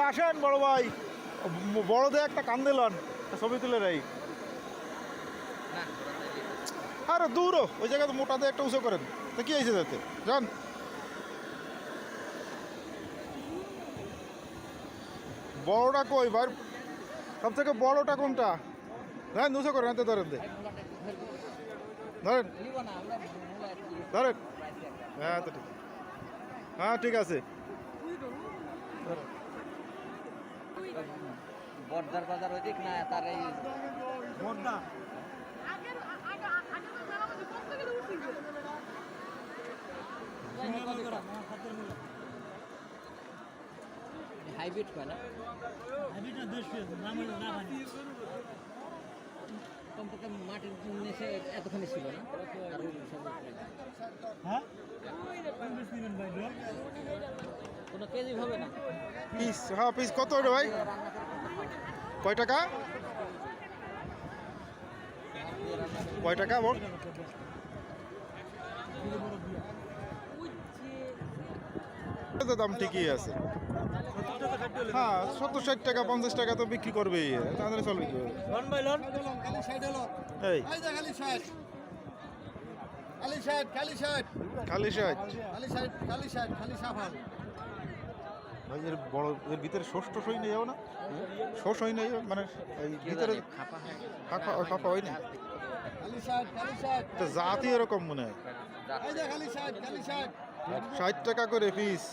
আসেন বড় ভাই, বড়দের একটা কান দিলেন, ছবি তুলে রাই। আরে দূরও ওই জায়গায় তো মোটাতে একটা উঁচু করেন, তা কি হয়েছে যাতে যান। বড়টা কই ভাই, সব থেকে বড়টা কোনটা? হ্যাঁ উঁচু করেন, হাতে ধরেন ধরেন ধরেন। হ্যাঁ তো ঠিক, হ্যাঁ ঠিক আছে। বর্দার বাজার ওই দিক না তার এই বর্দা হাইব্রিড কয় না কমপক্ষে মাটির নিচে এতখানি ছিল না আর ওই সব কোনো কেজি হবে না পিস। হ্যাঁ পিস কত রে ভাই, কয় টাকা কয় টাকা বল? দাম ঠিকই আছে, হ্যাঁ 70-60 টাকা 50 টাকা তো বিক্রি করবেই, তাহলে চলবে কি? এই খালি ভাই এর বড়, এর ভিতরে শোষ টোষ হই নাই যাও না, শোষ হই নাই মানে এই ভিতরে ফাঁপা হয় না, জাতি এরকম মনে হয়। 60 টাকা করে পিস।